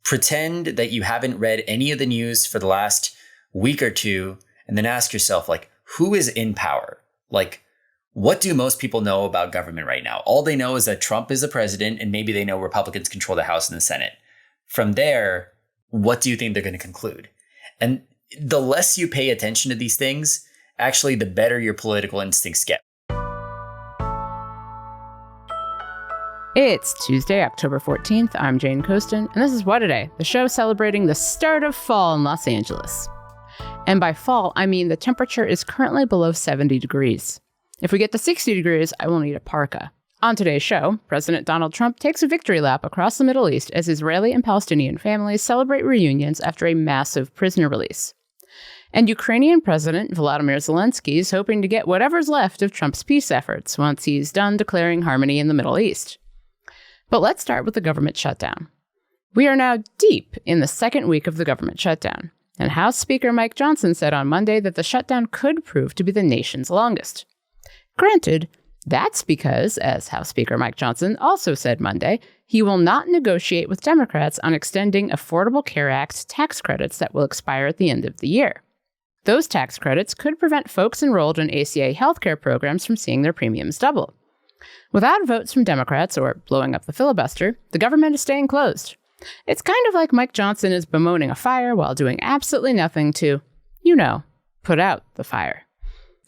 pretend that you haven't read any of the news for the last week or two, and then ask yourself, like, who is in power? Like, what do most people know about government right now? All they know is that Trump is the president, and maybe they know Republicans control the House and the Senate. From there, what do you think they're going to conclude? And the less you pay attention to these things, actually, the better your political instincts get. It's Tuesday, October 14th. I'm Jane Coaston, and this is What A Day, the show celebrating the start of fall in Los Angeles. And by fall, I mean the temperature is currently below 70 degrees. If we get to 60 degrees, I will need a parka. On today's show, President Donald Trump takes a victory lap across the Middle East as Israeli and Palestinian families celebrate reunions after a massive prisoner release. And Ukrainian President Volodymyr Zelenskyy is hoping to get whatever's left of Trump's peace efforts once he's done declaring harmony in the Middle East. But let's start with the government shutdown. We are now deep in the second week of the government shutdown, and House Speaker Mike Johnson said on Monday that the shutdown could prove to be the nation's longest. Granted, that's because, as House Speaker Mike Johnson also said Monday, he will not negotiate with Democrats on extending Affordable Care Act tax credits that will expire at the end of the year. Those tax credits could prevent folks enrolled in ACA healthcare programs from seeing their premiums double. Without votes from Democrats or blowing up the filibuster, the government is staying closed. It's kind of like Mike Johnson is bemoaning a fire while doing absolutely nothing to, put out the fire.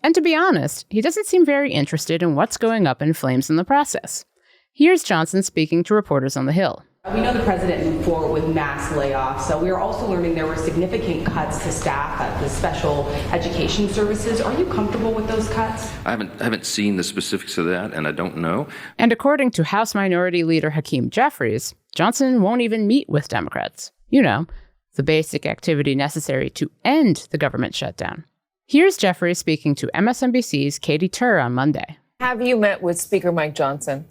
And to be honest, he doesn't seem very interested in what's going up in flames in the process. Here's Johnson speaking to reporters on the Hill. We know the president moved forward with mass layoffs, so we are also learning there were significant cuts to staff at the special education services. Are you comfortable with those cuts? I haven't seen the specifics of that, and I don't know. And according to House Minority Leader Hakeem Jeffries, Johnson won't even meet with Democrats. The basic activity necessary to end the government shutdown. Here's Jeffries speaking to MSNBC's Katie Tur on Monday. Have you met with Speaker Mike Johnson?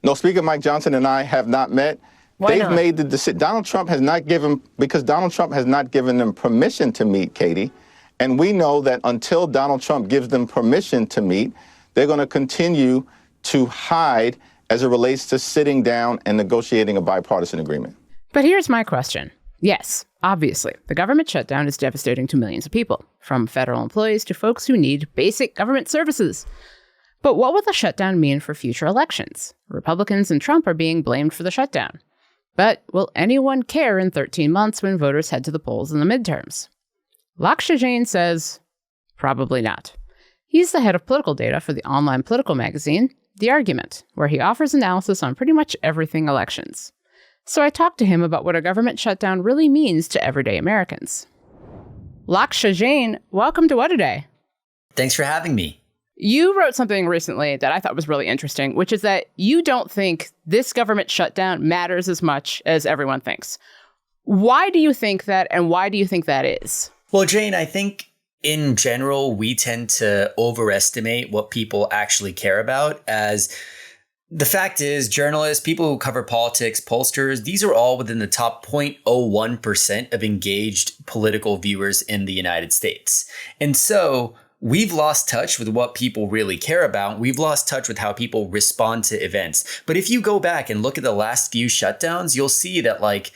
No, Speaker Mike Johnson and I have not met. Why They've not? made the decision. Donald Trump has not given them permission to meet, Katie. And we know that until Donald Trump gives them permission to meet, they're going to continue to hide as it relates to sitting down and negotiating a bipartisan agreement. But here's my question. Yes, obviously, the government shutdown is devastating to millions of people, from federal employees to folks who need basic government services. But what will the shutdown mean for future elections? Republicans and Trump are being blamed for the shutdown. But will anyone care in 13 months when voters head to the polls in the midterms? Lakshya Jain says, probably not. He's the head of political data for the online political magazine, The Argument, where he offers analysis on pretty much everything elections. So I talked to him about what a government shutdown really means to everyday Americans. Lakshya Jain, welcome to What A Day. Thanks for having me. You wrote something recently that I thought was really interesting, which is that you don't think this government shutdown matters as much as everyone thinks. Why do you think that, and why do you think that is? Well, Jane, I think in general, we tend to overestimate what people actually care about. As the fact is, journalists, people who cover politics, pollsters, these are all within the top 0.01% of engaged political viewers in the United States. And so we've lost touch with what people really care about. We've lost touch with how people respond to events. But if you go back and look at the last few shutdowns, you'll see that,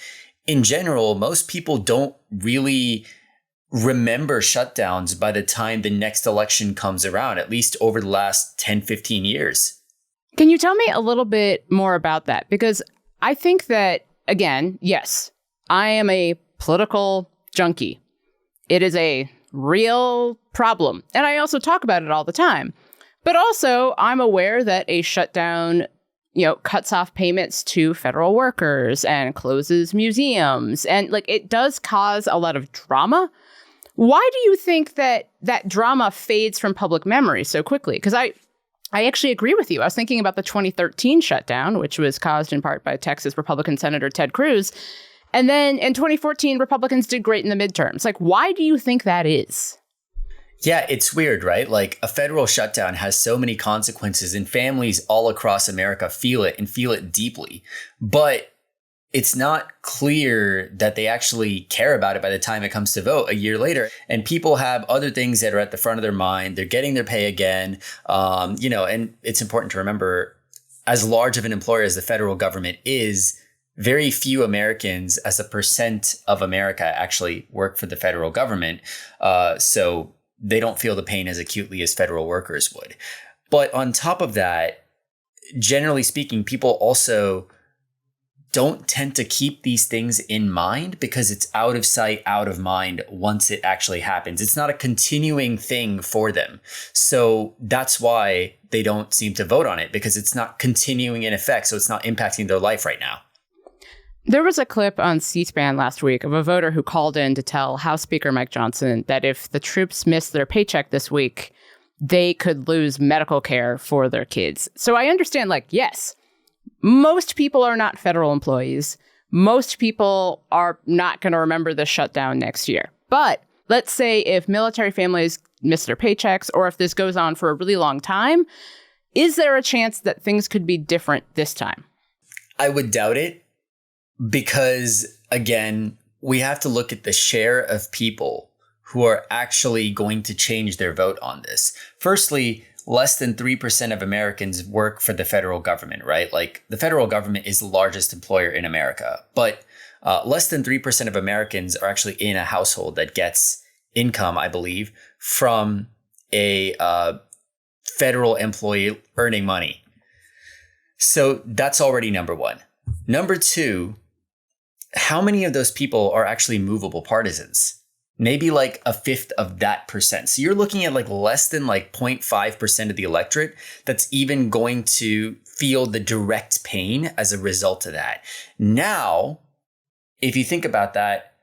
in general, most people don't really remember shutdowns by the time the next election comes around, at least over the last 10, 15 years. Can you tell me a little bit more about that? Because I think that, again, yes, I am a political junkie. It is a real problem. And I also talk about it all the time. But also, I'm aware that a shutdown, cuts off payments to federal workers and closes museums. And it does cause a lot of drama. Why do you think that drama fades from public memory so quickly? Because I actually agree with you. I was thinking about the 2013 shutdown, which was caused in part by Texas Republican Senator Ted Cruz. And then in 2014, Republicans did great in the midterms. Why do you think that is? Yeah, it's weird, right? A federal shutdown has so many consequences, and families all across America feel it and feel it deeply. But it's not clear that they actually care about it by the time it comes to vote a year later. And people have other things that are at the front of their mind. They're getting their pay again. And it's important to remember, as large of an employer as the federal government is, very few Americans as a percent of America actually work for the federal government. So they don't feel the pain as acutely as federal workers would. But on top of that, generally speaking, people also don't tend to keep these things in mind because it's out of sight, out of mind once it actually happens. It's not a continuing thing for them. So that's why they don't seem to vote on it, because it's not continuing in effect. So it's not impacting their life right now. There was a clip on C-SPAN last week of a voter who called in to tell House Speaker Mike Johnson that if the troops missed their paycheck this week, they could lose medical care for their kids. So I understand, yes, most people are not federal employees. Most people are not going to remember the shutdown next year. But let's say if military families miss their paychecks, or if this goes on for a really long time, is there a chance that things could be different this time? I would doubt it, because, again, we have to look at the share of people who are actually going to change their vote on this. Firstly, less than 3% of Americans work for the federal government, right? The federal government is the largest employer in America, but less than 3% of Americans are actually in a household that gets income, I believe, from a federal employee earning money. So that's already number one. Number two, how many of those people are actually movable partisans? Maybe a fifth of that percent. So you're looking at less than 0.5% of the electorate that's even going to feel the direct pain as a result of that. Now, if you think about that,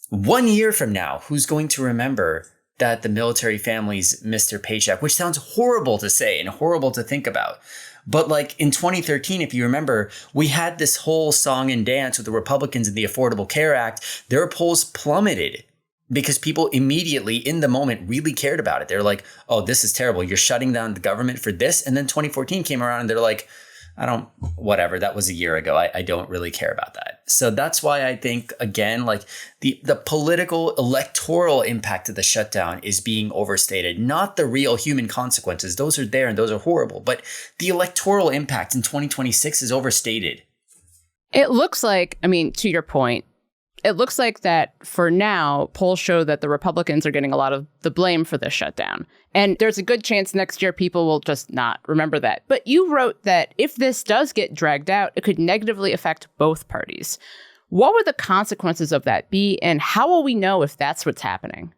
1 year from now, who's going to remember that the military families missed their paycheck, which sounds horrible to say and horrible to think about. But in 2013, if you remember, we had this whole song and dance with the Republicans and the Affordable Care Act. Their polls plummeted because people immediately in the moment really cared about it. They're like, oh, this is terrible. You're shutting down the government for this. And then 2014 came around and they're like, whatever, that was a year ago. I don't really care about that. So that's why I think, again, the political electoral impact of the shutdown is being overstated, not the real human consequences. Those are there and those are horrible. But the electoral impact in 2026 is overstated. It looks like, to your point, it looks like that for now, polls show that the Republicans are getting a lot of the blame for this shutdown. And there's a good chance next year people will just not remember that. But you wrote that if this does get dragged out, it could negatively affect both parties. What would the consequences of that be? And how will we know if that's what's happening?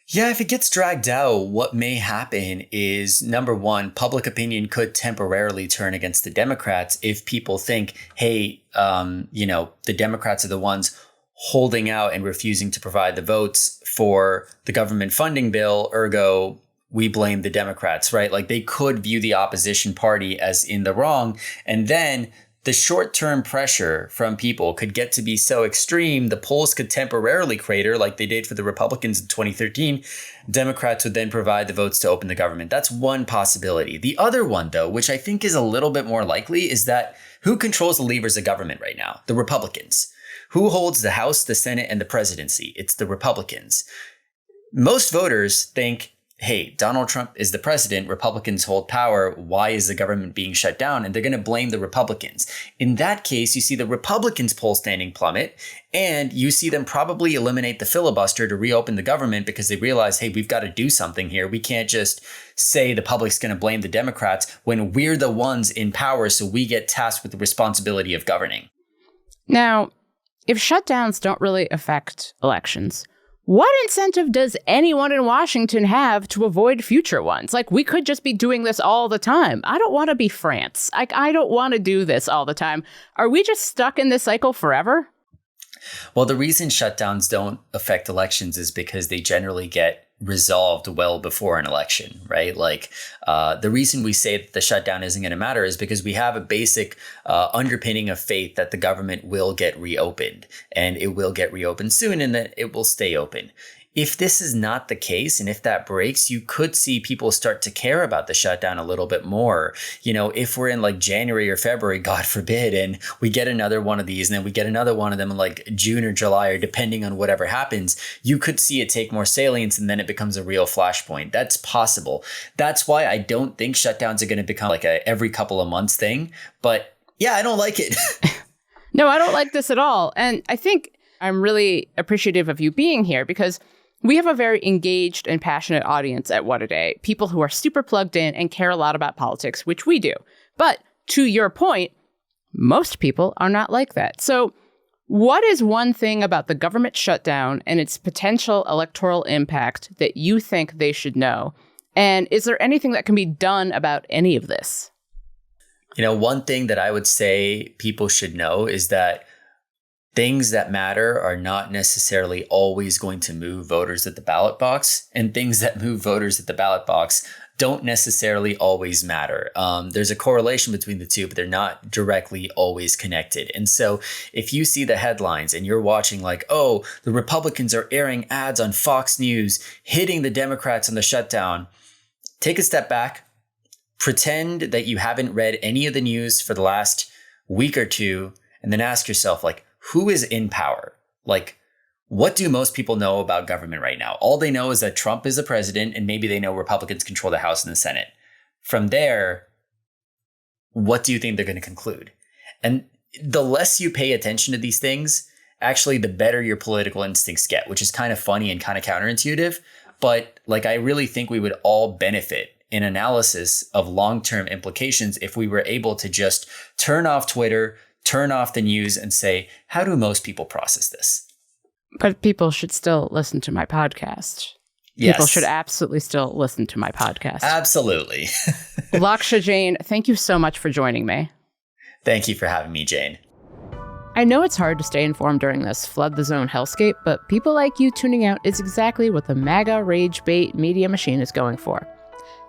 Yeah, if it gets dragged out, what may happen is, number one, public opinion could temporarily turn against the Democrats if people think, hey, the Democrats are the ones holding out and refusing to provide the votes for the government funding bill, ergo, we blame the Democrats, right? They could view the opposition party as in the wrong. And then the short-term pressure from people could get to be so extreme, the polls could temporarily crater like they did for the Republicans in 2013. Democrats would then provide the votes to open the government. That's one possibility. The other one, though, which I think is a little bit more likely, is that who controls the levers of government right now? The Republicans. Who holds the House, the Senate, and the presidency? It's the Republicans. Most voters think, hey, Donald Trump is the president, Republicans hold power, why is the government being shut down? And they're going to blame the Republicans. In that case, you see the Republicans' poll standing plummet, and you see them probably eliminate the filibuster to reopen the government because they realize, hey, we've got to do something here. We can't just say the public's going to blame the Democrats when we're the ones in power, so we get tasked with the responsibility of governing. Now, if shutdowns don't really affect elections, what incentive does anyone in Washington have to avoid future ones? We could just be doing this all the time. I don't want to be France. I don't want to do this all the time. Are we just stuck in this cycle forever? Well, the reason shutdowns don't affect elections is because they generally get resolved well before an election, right? The reason we say that the shutdown isn't going to matter is because we have a basic underpinning of faith that the government will get reopened, and it will get reopened soon, and that it will stay open. If this is not the case, and if that breaks, you could see people start to care about the shutdown a little bit more. If we're in January or February, God forbid, and we get another one of these, and then we get another one of them in June or July, or depending on whatever happens, you could see it take more salience, and then it becomes a real flashpoint. That's possible. That's why I don't think shutdowns are going to become a every couple of months thing. But yeah, I don't like it. No, I don't like this at all. And I think I'm really appreciative of you being here because we have a very engaged and passionate audience at What a Day, people who are super plugged in and care a lot about politics, which we do. But to your point, most people are not like that. So what is one thing about the government shutdown and its potential electoral impact that you think they should know? And is there anything that can be done about any of this? One thing that I would say people should know is that things that matter are not necessarily always going to move voters at the ballot box, and things that move voters at the ballot box don't necessarily always matter. There's a correlation between the two, but they're not directly always connected. And so if you see the headlines and you're watching like, oh, the Republicans are airing ads on Fox News, hitting the Democrats on the shutdown, take a step back. Pretend that you haven't read any of the news for the last week or two, and then ask yourself, like, who is in power? Like, what do most people know about government right now? All they know is that Trump is the president, and maybe they know Republicans control the House and the Senate. From there, what do you think they're going to conclude? And the less you pay attention to these things, actually, the better your political instincts get, which is kind of funny and kind of counterintuitive. But like, I really think we would all benefit in analysis of long-term implications if we were able to just turn off Twitter, turn off the news, and say, how do most people process this? But people should still listen to my podcast. Yes. People should absolutely still listen to my podcast. Absolutely. Lakshya Jain, thank you so much for joining me. Thank you for having me, Jane. I know it's hard to stay informed during this flood the zone hellscape, but people like you tuning out is exactly what the MAGA rage bait media machine is going for.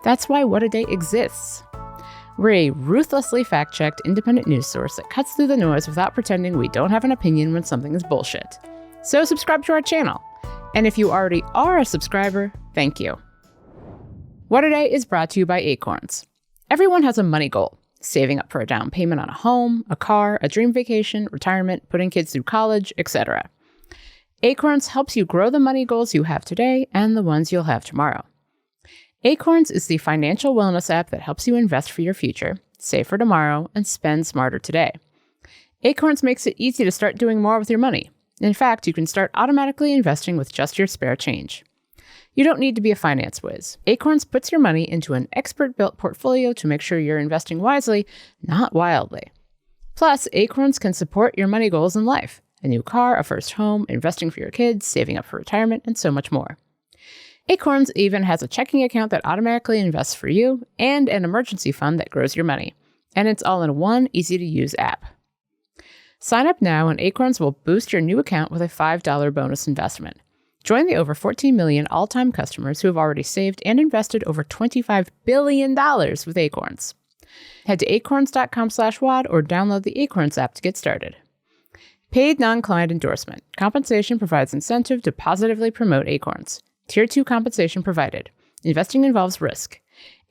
That's why What a Day exists. We're a ruthlessly fact-checked independent news source that cuts through the noise without pretending we don't have an opinion when something is bullshit. So subscribe to our channel. And if you already are a subscriber, thank you. What a Day is brought to you by Acorns. Everyone has a money goal. Saving up for a down payment on a home, a car, a dream vacation, retirement, putting kids through college, etc. Acorns helps you grow the money goals you have today and the ones you'll have tomorrow. Acorns is the financial wellness app that helps you invest for your future, save for tomorrow, and spend smarter today. Acorns makes it easy to start doing more with your money. In fact, you can start automatically investing with just your spare change. You don't need to be a finance whiz. Acorns puts your money into an expert-built portfolio to make sure you're investing wisely, not wildly. Plus, Acorns can support your money goals in life: a new car, a first home, investing for your kids, saving up for retirement, and so much more. Acorns even has a checking account that automatically invests for you and an emergency fund that grows your money. And it's all in one easy-to-use app. Sign up now and Acorns will boost your new account with a $5 bonus investment. Join the over 14 million all-time customers who have already saved and invested over $25 billion with Acorns. Head to acorns.com/WAD or download the Acorns app to get started. Paid non-client endorsement. Compensation provides incentive to positively promote Acorns. Tier 2 compensation provided. Investing involves risk.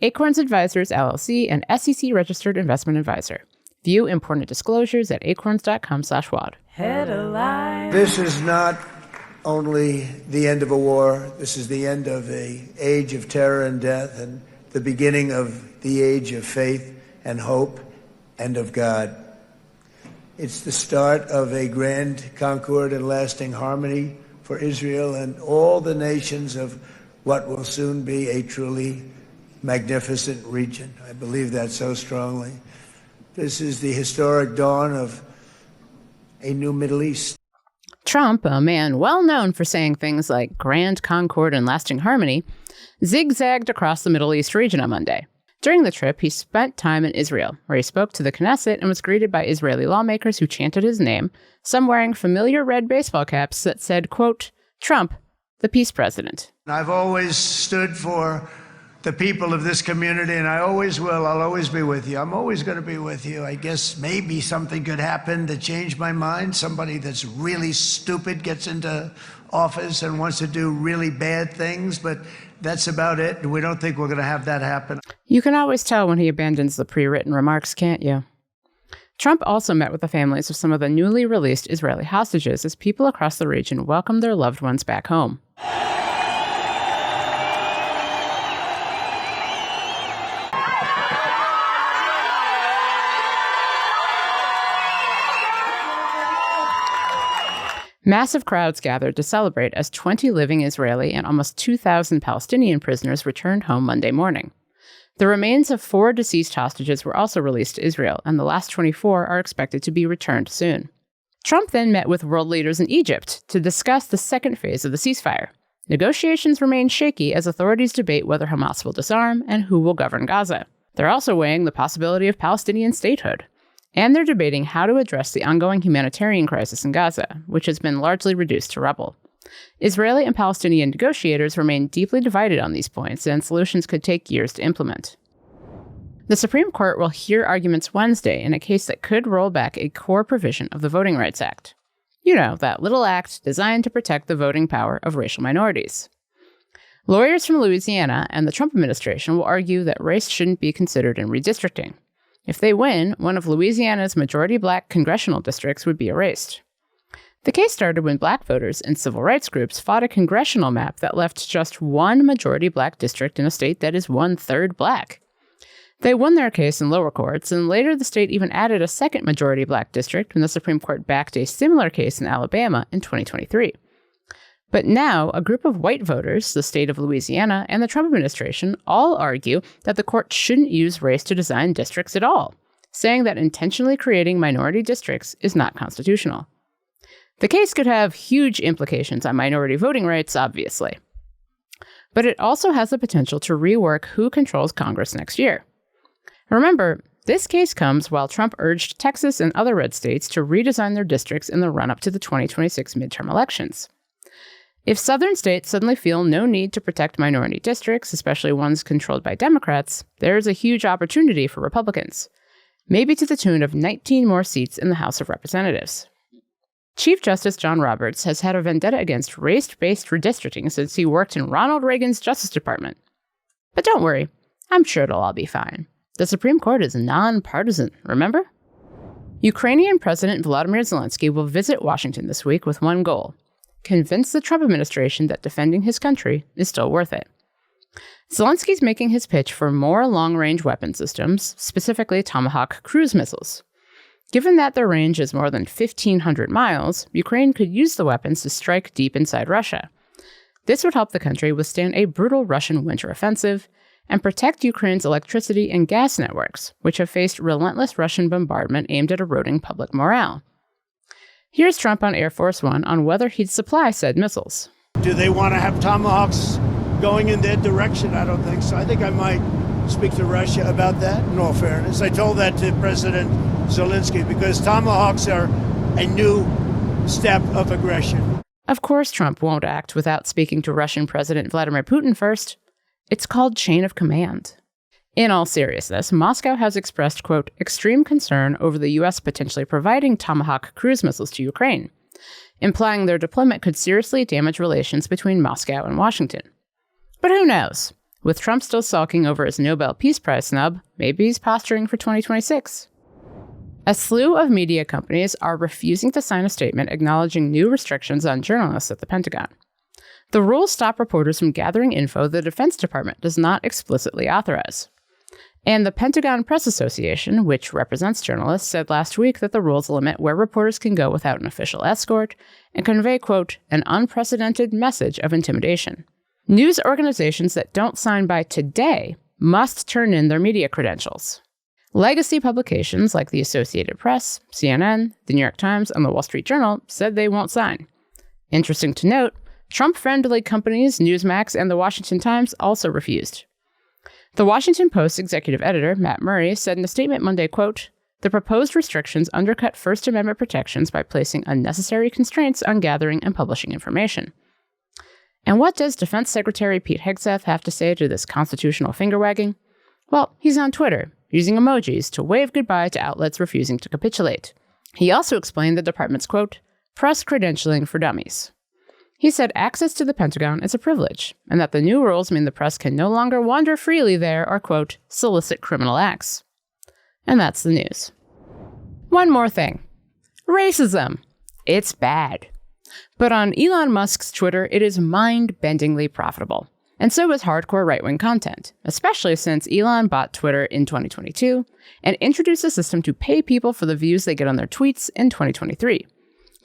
Acorns Advisors, LLC, an SEC-registered investment advisor. View important disclosures at acorns.com/WAD. This is not only the end of a war. This is the end of an age of terror and death and the beginning of the age of faith and hope and of God. It's the start of a grand concord and lasting harmony for Israel and all the nations of what will soon be a truly magnificent region. I believe that so strongly. This is the historic dawn of a new Middle East. Trump, a man well known for saying things like grand concord and lasting harmony, zigzagged across the Middle East region on Monday. During the trip, he spent time in Israel, where he spoke to the Knesset and was greeted by Israeli lawmakers who chanted his name, some wearing familiar red baseball caps that said, quote, Trump, the peace president. I've always stood for the people of this community, and I always will. I'll always be with you. I'm always going to be with you. I guess maybe something could happen to change my mind. Somebody that's really stupid gets into office and wants to do really bad things, but that's about it. And we don't think we're going to have that happen. You can always tell when he abandons the pre-written remarks, can't you? Trump also met with the families of some of the newly released Israeli hostages as people across the region welcomed their loved ones back home. Massive crowds gathered to celebrate as 20 living Israeli and almost 2,000 Palestinian prisoners returned home Monday morning. The remains of 4 deceased hostages were also released to Israel, and the last 24 are expected to be returned soon. Trump then met with world leaders in Egypt to discuss the second phase of the ceasefire. Negotiations remain shaky as authorities debate whether Hamas will disarm and who will govern Gaza. They're also weighing the possibility of Palestinian statehood. And they're debating how to address the ongoing humanitarian crisis in Gaza, which has been largely reduced to rubble. Israeli and Palestinian negotiators remain deeply divided on these points, and solutions could take years to implement. The Supreme Court will hear arguments Wednesday in a case that could roll back a core provision of the Voting Rights Act. You know, that little act designed to protect the voting power of racial minorities. Lawyers from Louisiana and the Trump administration will argue that race shouldn't be considered in redistricting. If they win, one of Louisiana's majority-black congressional districts would be erased. The case started when black voters and civil rights groups fought a congressional map that left just one majority-black district in a state that is 1/3 black. They won their case in lower courts, and later the state even added a second majority-black district when the Supreme Court backed a similar case in Alabama in 2023. But now, a group of white voters, the state of Louisiana, and the Trump administration all argue that the court shouldn't use race to design districts at all, saying that intentionally creating minority districts is not constitutional. The case could have huge implications on minority voting rights, obviously. But it also has the potential to rework who controls Congress next year. Remember, this case comes while Trump urged Texas and other red states to redesign their districts in the run-up to the 2026 midterm elections. If southern states suddenly feel no need to protect minority districts, especially ones controlled by Democrats, there is a huge opportunity for Republicans, maybe to the tune of 19 more seats in the House of Representatives. Chief Justice John Roberts has had a vendetta against race-based redistricting since he worked in Ronald Reagan's Justice Department. But don't worry, I'm sure it'll all be fine. The Supreme Court is nonpartisan, remember? Ukrainian President Volodymyr Zelenskyy will visit Washington this week with one goal: convince the Trump administration that defending his country is still worth it. Zelensky's making his pitch for more long-range weapon systems, specifically Tomahawk cruise missiles. Given that their range is more than 1,500 miles, Ukraine could use the weapons to strike deep inside Russia. This would help the country withstand a brutal Russian winter offensive and protect Ukraine's electricity and gas networks, which have faced relentless Russian bombardment aimed at eroding public morale. Here's Trump on Air Force One on whether he'd supply said missiles. Do they want to have Tomahawks going in their direction? I don't think so. I think I might speak to Russia about that, in all fairness. I told that to President Zelenskyy because Tomahawks are a new step of aggression. Of course Trump won't act without speaking to Russian President Vladimir Putin first. It's called chain of command. In all seriousness, Moscow has expressed, quote, extreme concern over the U.S. potentially providing Tomahawk cruise missiles to Ukraine, implying their deployment could seriously damage relations between Moscow and Washington. But who knows? With Trump still sulking over his Nobel Peace Prize snub, maybe he's posturing for 2026. A slew of media companies are refusing to sign a statement acknowledging new restrictions on journalists at the Pentagon. The rules stop reporters from gathering info the Defense Department does not explicitly authorize. And the Pentagon Press Association, which represents journalists, said last week that the rules limit where reporters can go without an official escort and convey, quote, an unprecedented message of intimidation. News organizations that don't sign by today must turn in their media credentials. Legacy publications like the Associated Press, CNN, the New York Times, and the Wall Street Journal said they won't sign. Interesting to note, Trump-friendly companies Newsmax and the Washington Times also refused. The Washington Post's executive editor, Matt Murray, said in a statement Monday, quote, the proposed restrictions undercut First Amendment protections by placing unnecessary constraints on gathering and publishing information. And what does Defense Secretary Pete Hegseth have to say to this constitutional finger-wagging? Well, he's on Twitter, using emojis to wave goodbye to outlets refusing to capitulate. He also explained the department's, quote, press credentialing for dummies. He said access to the Pentagon is a privilege, and that the new rules mean the press can no longer wander freely there or, quote, solicit criminal acts. And that's the news. One more thing. Racism. It's bad. But on Elon Musk's Twitter, it is mind-bendingly profitable. And so is hardcore right-wing content, especially since Elon bought Twitter in 2022 and introduced a system to pay people for the views they get on their tweets in 2023.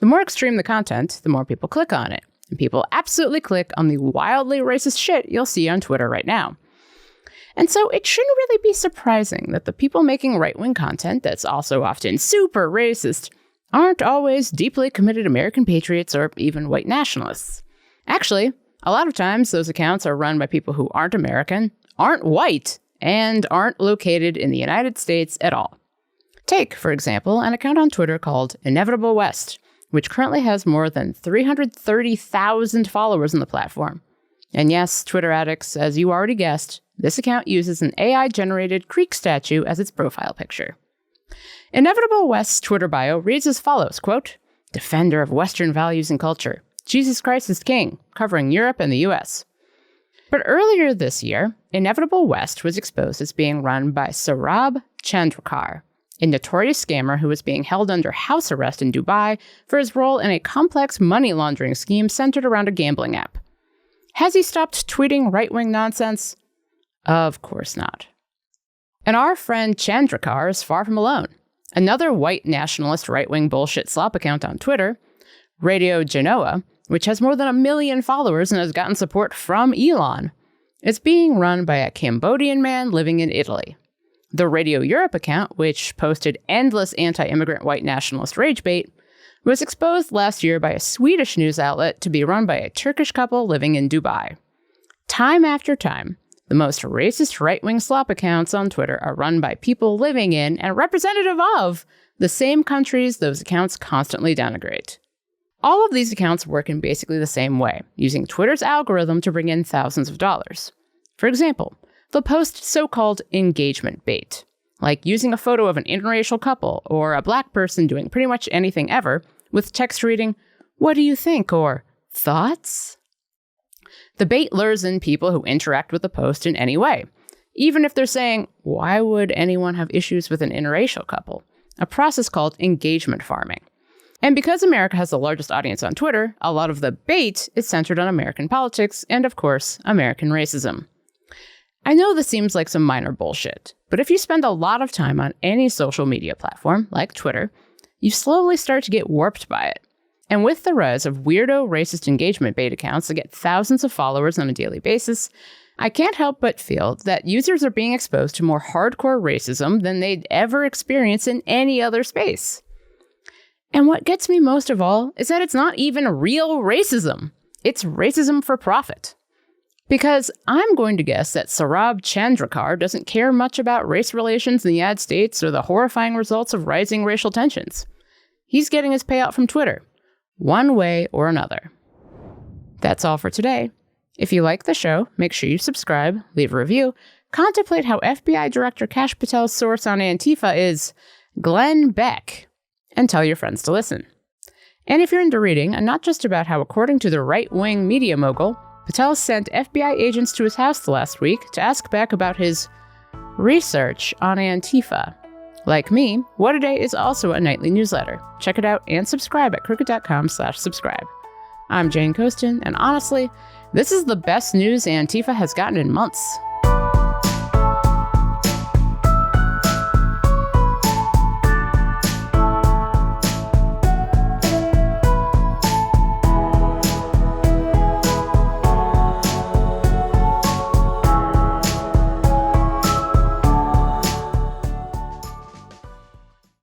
The more extreme the content, the more people click on it. And people absolutely click on the wildly racist shit you'll see on Twitter right now. And so it shouldn't really be surprising that the people making right-wing content that's also often super racist aren't always deeply committed American patriots or even white nationalists. Actually, a lot of times those accounts are run by people who aren't American, aren't white, and aren't located in the United States at all. Take, for example, an account on Twitter called Inevitable West, which currently has more than 330,000 followers on the platform. And yes, Twitter addicts, as you already guessed, this account uses an AI-generated Creek statue as its profile picture. Inevitable West's Twitter bio reads as follows, quote, "Defender of Western values and culture. Jesus Christ is King, covering Europe and the US." But earlier this year, Inevitable West was exposed as being run by Saurabh Chandrakar, a notorious scammer who was being held under house arrest in Dubai for his role in a complex money laundering scheme centered around a gambling app. Has he stopped tweeting right-wing nonsense? Of course not. And our friend Chandrakar is far from alone. Another white nationalist right-wing bullshit slop account on Twitter, Radio Genoa, which has more than 1 million followers and has gotten support from Elon, is being run by a Cambodian man living in Italy. The Radio Europe account, which posted endless anti-immigrant white nationalist rage bait, was exposed last year by a Swedish news outlet to be run by a Turkish couple living in Dubai. Time after time, the most racist right-wing slop accounts on Twitter are run by people living in and representative of the same countries those accounts constantly denigrate. All of these accounts work in basically the same way, using Twitter's algorithm to bring in thousands of dollars. For example, they'll post so-called engagement bait, like using a photo of an interracial couple or a black person doing pretty much anything ever, with text reading, "What do you think?" or "Thoughts?" The bait lures in people who interact with the post in any way, even if they're saying, "Why would anyone have issues with an interracial couple?" A process called engagement farming. And because America has the largest audience on Twitter, a lot of the bait is centered on American politics and, of course, American racism. I know this seems like some minor bullshit, but if you spend a lot of time on any social media platform, like Twitter, you slowly start to get warped by it. And with the rise of weirdo racist engagement bait accounts that get thousands of followers on a daily basis, I can't help but feel that users are being exposed to more hardcore racism than they'd ever experience in any other space. And what gets me most of all is that it's not even real racism. It's racism for profit. Because I'm going to guess that Saurabh Chandrakar doesn't care much about race relations in the United States or the horrifying results of rising racial tensions. He's getting his payout from Twitter, one way or another. That's all for today. If you like the show, make sure you subscribe, leave a review, contemplate how FBI Director Kash Patel's source on Antifa is Glenn Beck, and tell your friends to listen. And if you're into reading, and not just about how, according to the right-wing media mogul, Patel sent FBI agents to his house last week to ask Beck about his research on Antifa. Like me, What a Day is also a nightly newsletter. Check it out and subscribe at crooked.com/subscribe. I'm Jane Coaston, and honestly, this is the best news Antifa has gotten in months.